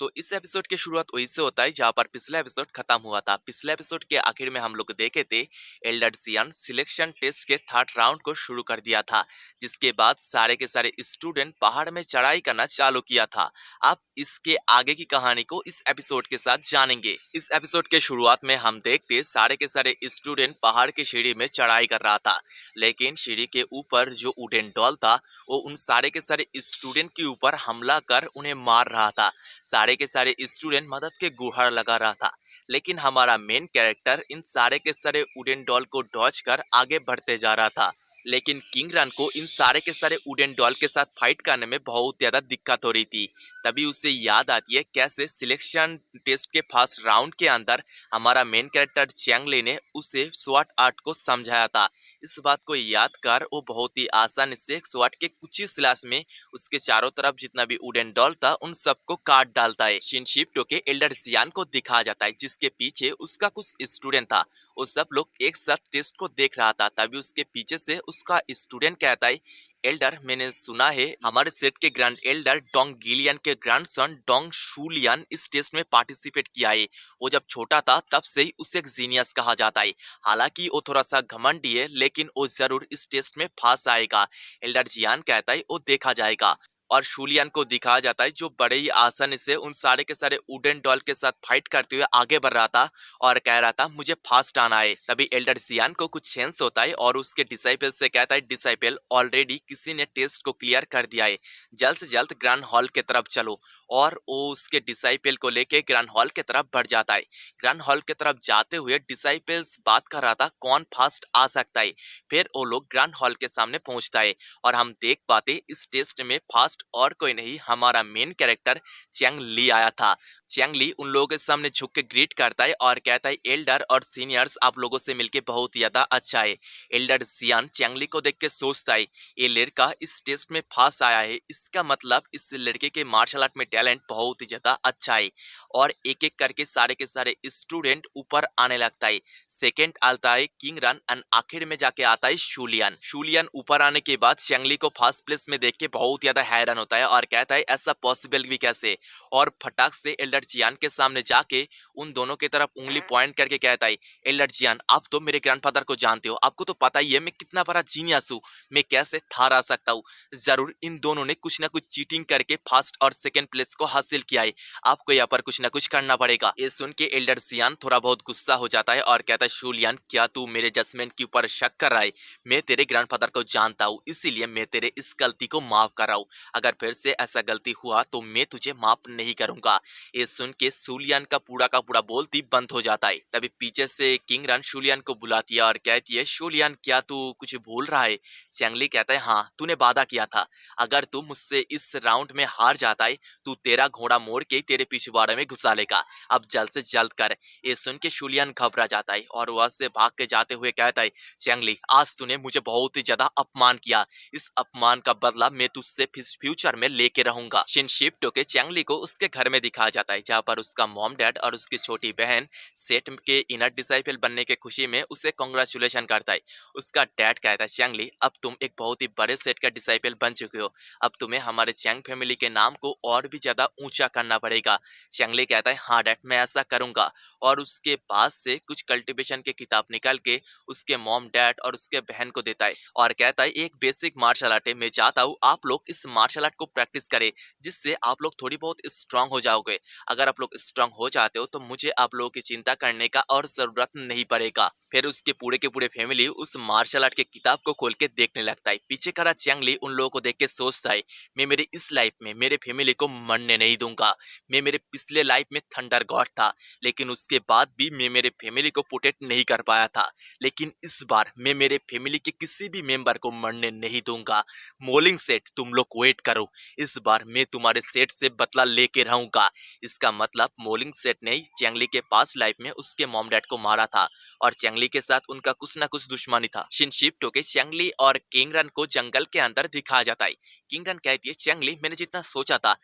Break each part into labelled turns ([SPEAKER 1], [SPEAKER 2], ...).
[SPEAKER 1] तो इस एपिसोड की शुरुआत वहीं से होता है जहां पर पिछला एपिसोड खत्म हुआ था। पिछले एपिसोड के आखिर में हम लोग देखे थे एल्डर सियान सिलेक्शन टेस्ट के थर्ड राउंड को शुरू कर दिया था, जिसके बाद सारे के सारे स्टूडेंट पहाड़ में चढ़ाई करना चालू किया था। अब इसके आगे की कहानी को इस एपिसोड के साथ जानेंगे। इस एपिसोड के शुरुआत में हम देखते सारे के सारे स्टूडेंट पहाड़ की सीढ़ी में चढ़ाई कर रहा था, लेकिन सीढ़ी के ऊपर जो वुडन डॉल था वो उन सारे के सारे स्टूडेंट के ऊपर हमला कर उन्हें मार रहा था। सारे के सारे स्टूडेंट मदद के गुहार लगा रहा था, लेकिन हमारा मेन कैरेक्टर इन सारे के सारे वुडन डॉल को डॉच कर आगे बढ़ते जा रहा था। लेकिन किंग रन को इन सारे के सारे वुडन डॉल के साथ फाइट करने में बहुत ज्यादा दिक्कत हो रही थी। तभी उसे याद आती है कैसे सिलेक्शन टेस्ट के फर्स्ट राउंड के अंदर हमारा मेन कैरेक्टर चैंगली ने उसे स्वॉट आर्ट को समझाया था। इस बात को याद कर वो बहुत ही आसानी से स्वॉट के कुछ ही स्लैश में उसके चारों तरफ जितना भी वुडन डॉल था उन सबको काट डालता है। शिनशिप्टो के एल्डर सियान को दिखाया जाता है, जिसके पीछे उसका कुछ स्टूडेंट था। वो सब लोग एक साथ टेस्ट को देख रहा था। तभी उसके पीछे से उसका स्टूडेंट कहता है, एल्डर, मैंने सुना है हमारे सेट के ग्रैंड एल्डर डोंग गिलियन के ग्रैंडसन डोंग शूलियन इस टेस्ट में पार्टिसिपेट किया है। वो जब छोटा था तब से ही उसे एक जीनियस कहा जाता है। हालांकि वो थोड़ा सा घमंडी है, लेकिन वो जरूर इस टेस्ट में पास आएगा। एल्डर जियान कहता है वो देखा जाएगा। और शूलियन को दिखाया जाता है जो बड़े ही आसानी से उन सारे के सारे वुडन डॉल के साथ फाइट करते हुए आगे बढ़ रहा था और कह रहा था मुझे फास्ट आना है। तभी एल्डर सियान को कुछ सेंस होता है और उसके डिसाइपल से कहता है, डिसाइपल, ऑलरेडी किसी ने टेस्ट को क्लियर कर दिया है, जल्द से जल्द ग्रैंड हॉल की तरफ चलो। और वो उसके डिसाइपल को लेके ग्रैंड हॉल की तरफ बढ़ जाता है। ग्रैंड हॉल की तरफ जाते हुए डिसाइपल्स बात कर रहा था कौन फास्ट आ सकता है। फिर वो लोग ग्रैंड हॉल के सामने पहुंचता है और हम देख पाते इस टेस्ट में फास्ट और कोई नहीं, हमारा मेन कैरेक्टर चैंग ली आया था। चैंग ली उन लोगों के सामने झुक के ग्रीट करता है और कहता है, एल्डर और सीनियर्स, आप लोगों से मिलके बहुत ज्यादा अच्छा है। एल्डर सियान चैंग ली को देख के सोचता है, ये लड़का इस टेस्ट में फास्ट आया है, इसका मतलब इस लड़के के मार्शल आर्ट में टैलेंट बहुत ही ज्यादा अच्छा है। और एक एक करके सारे के सारे स्टूडेंट ऊपर आने लगता है। सेकेंड आता है किंग रन एंड आखिर में जाके आता है शूलियन। शूलियन ऊपर आने के बाद चैंग ली को फर्स्ट प्लेस में देख के बहुत ज्यादा हैरान होता है और कहता है ऐसा पॉसिबल भी कैसे। और फटाक से एल्डर जियान के सामने जाके उन दोनों की तरफ उंगली पॉइंट करके कहता है, एल्डर जियान, आप तो मेरे ग्रैंडफादर को जानते हो, आपको तो पता ही है मैं कितना बड़ा जीनियस हूँ, मैं कैसे हार आ सकता हूँ। जरूर इन दोनों ने कुछ ना कुछ चीटिंग करके फर्स्ट और सेकंड प्लेस को हासिल किया है, आपको यहाँ पर कुछ ना कुछ करना पड़ेगा। ये सुन के एल्डर जियान थोड़ा बहुत गुस्सा हो जाता है और कहता है, शूलियन, क्या तू मेरे जजमेंट के ऊपर शक कर रहा है? मैं तेरे ग्रैंडफादर को जानता हूँ, इसीलिए मैं तेरे इस गलती को माफ कर रहा हूँ। अगर फिर से ऐसा गलती हुआ तो मैं तुझे माफ नहीं करूंगा। ये सुन के शूलियन का पूरा बोलती बंद हो जाता है। तभी पीछे से किंग रन शूलियन को बुलाती है और कहती है, शूलियन, क्या तू कुछ भूल रहा है? चैंगली कहता है, हाँ, तूने वादा किया था अगर तू मुझसे इस राउंड में हार जाता है तू तेरा घोड़ा मोड़ के तेरे पिछवाड़े में घुसा लेगा, अब जल्द से जल्द कर। ये सुन के शूलियन घबरा जाता है और वहां से भाग के जाते हुए कहता है, चैंगली, आज तूने मुझे बहुत ही ज्यादा अपमान किया, इस अपमान का बदला मैं तुझसे फ्यूचर में लेके रहूंगा। शिनशिप्टो के चैंगली को उसके घर में दिखाया जाता है, जहाँ पर उसका मॉम डैड और उसकी छोटी बहन सेट के इनर डिसाइपल बनने के खुशी में उसे कांग्रेचुलेशन करता है। उसका डैड कहता है, चैंगली, अब तुम एक बहुत ही बड़े सेट का डिसाइपल बन चुके हो, अब तुम्हें हमारे चैंग फैमिली के नाम को और भी ज्यादा ऊंचा करना पड़ेगा। चैंगली कहता है, हाँ डैड, मैं ऐसा करूंगा। और उसके पास से कुछ कल्टीवेशन की किताब निकाल के उसके मॉम डैड और उसके बहन को देता है और कहता है, एक बेसिक मार्शल आर्ट है, मैं चाहता हूँ आप लोग इस मार्शल आर्ट को प्रैक्टिस करें, जिससे आप लोग थोड़ी बहुत स्ट्रांग हो जाओगे। अगर आप लोग स्ट्रांग हो जाते हो तो मुझे आप लोगों की चिंता करने का और जरूरत नहीं पड़ेगा। फिर उसके पूरे के पूरे फैमिली उस मार्शल आर्ट के किताब को खोल के देखने लगता है। पीछे खड़ा चैंगली उन लोगों को देख के सोचता है, मैं मेरे इस लाइफ में मेरे फैमिली को मरने नहीं दूंगा। मैं मेरे पिछले लाइफ में थंडर गॉड था, लेकिन उसके बाद भी मैं मेरे फैमिली को प्रोटेक्ट नहीं कर पाया था, लेकिन इस बार मैं मेरे फैमिली के किसी भी मेंबर को मरने नहीं दूंगा। मोलिंग सेट, तुम लोग वेट करो, इस बार मैं तुम्हारे सेट से बदला लेके रहूंगा। इसका मतलब मोलिंग सेट ने चैंगली के पास लाइफ में उसके मॉम डैड को मारा था और चैंगली के साथ उनका कुछ ना कुछ दुश्मनी था। शिनशिप्टो के चैंगली और किंगरन को जंगल के अंदर दिखाया जाता है। किंगरन कहती है, चैंगली, मैंने जितना सोचा था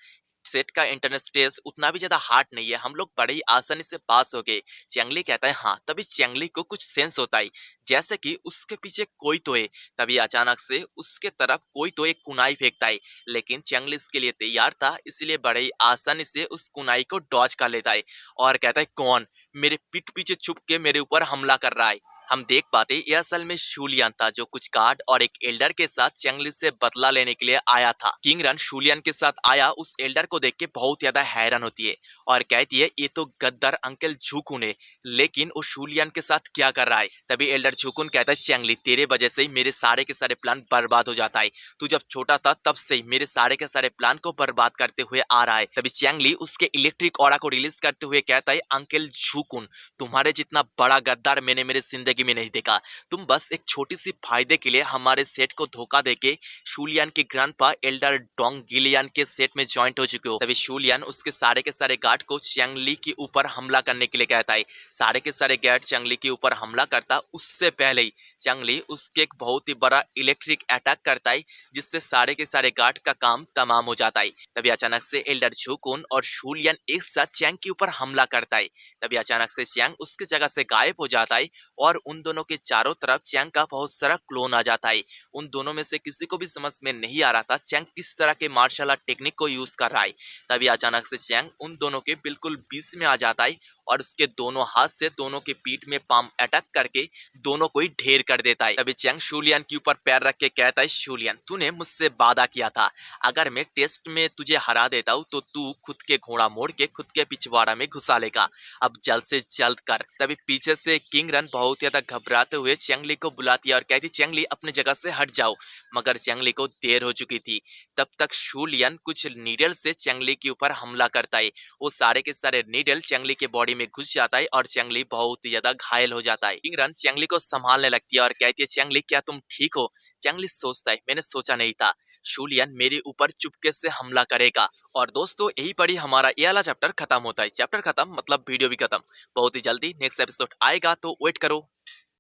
[SPEAKER 1] सेट का एंट्रेंस टेस्ट उतना भी ज्यादा हार्ड नहीं है, हम लोग बड़े ही आसानी से पास हो गए। चैंगली कहता है हाँ। तभी चैंगली को कुछ सेंस होता है, जैसे कि उसके पीछे कोई तो है। तभी अचानक से उसके तरफ कोई तो एक कुनाई फेंकता है, लेकिन चैंगली इसके लिए तैयार था, इसलिए बड़े ही आसानी से उस कुनाई को डॉज कर लेता है और कहता है कौन मेरे पीठ पीछे छुप के मेरे ऊपर हमला कर रहा है। हम देख पाते ये असल में शूलियन था, जो कुछ गार्ड और एक एल्डर के साथ चैंगली से बदला लेने के लिए आया था। किंगरन शूलियन के साथ आया उस एल्डर को देख के बहुत ज्यादा हैरान होती है और कहती है ये तो गद्दार अंकल झुकुन है, लेकिन वो शूलियन के साथ क्या कर रहा है। तभी एल्डर झुकुन कहता है चैंगली तेरे वजह से ही मेरे सारे के सारे प्लान बर्बाद हो जाता है। तू जब छोटा था तब से ही मेरे सारे के सारे प्लान को बर्बाद करते हुए आ रहा है। तभी चैंगली उसके इलेक्ट्रिक ऑरा को रिलीज करते हुए कहता है अंकल झुकुन, तुम्हारे जितना बड़ा गद्दार मैंने मेरे जिंदगी में नहीं देखा। तुम बस एक छोटी सी फायदे के लिए हमारे सेट को धोखा देके शूलियन के ग्रैंडपा एल्डर डोंग गिलियन के सेट में ज्वाइंट हो चुके हो। तभी शूलियन उसके सारे के सारे गार्ड को चैंगली के ऊपर हमला करने के लिए कहता है। सारे के सारे गार्ड चैंगली के ऊपर हमला करता, उससे पहले ही चैंगली उसके एक बहुत ही बड़ा इलेक्ट्रिक अटैक करता है, जिससे सारे के सारे गार्ड का काम तमाम हो जाता है। तभी अचानक से एल्डर झुकुन और शूलियन एक साथ चैंग के ऊपर हमला करता है। तभी अचानक से चैंग उसकी जगह से गायब हो जाता है और उन दोनों के चारों तरफ चैंग का बहुत सारा क्लोन आ जाता है। उन दोनों में से किसी को भी समझ में नहीं आ रहा था चैंग किस तरह के मार्शल आर्ट टेक्निक को यूज कर रहा है। तभी अचानक से चैंग उन दोनों के बिल्कुल बीच में आ जाता है और उसके दोनों हाथ से दोनों के पीठ में पाम अटैक करके दोनों को ही ढेर कर देता है। तभी चैंग शूलियन के ऊपर पैर रख के कहता है शूलियन तूने मुझसे वादा किया था, अगर मैं टेस्ट में तुझे हरा देता हूँ तो तू खुद के घोड़ा मोड़ के खुद के पिछवाड़ा में घुसा लेगा, अब जल्द से जल्द कर। तभी पीछे से किंगरन बहुत ज्यादा घबराते हुए चैंगली को बुलाती है और कहती चैंगली अपनी जगह से हट जाओ, मगर चैंगली को देर हो चुकी थी। तब तक शूलियन कुछ नीडल से चैंगली के ऊपर हमला करता है। वो सारे के सारे नीडल चैंगली के बॉडी में घुस जाता है और चैंगली बहुत ही ज्यादा घायल हो जाता है। किंगरन चैंगली को संभालने लगती है और कहती है चैंगली क्या तुम ठीक हो। चैंगली सोचता है मैंने सोचा नहीं था शूलियन मेरे ऊपर चुपके से हमला करेगा। और दोस्तों यही पड़ी हमारा ये वाला चैप्टर खत्म होता है। चैप्टर खत्म मतलब वीडियो भी खत्म। बहुत ही जल्दी नेक्स्ट एपिसोड आएगा, तो वेट करो।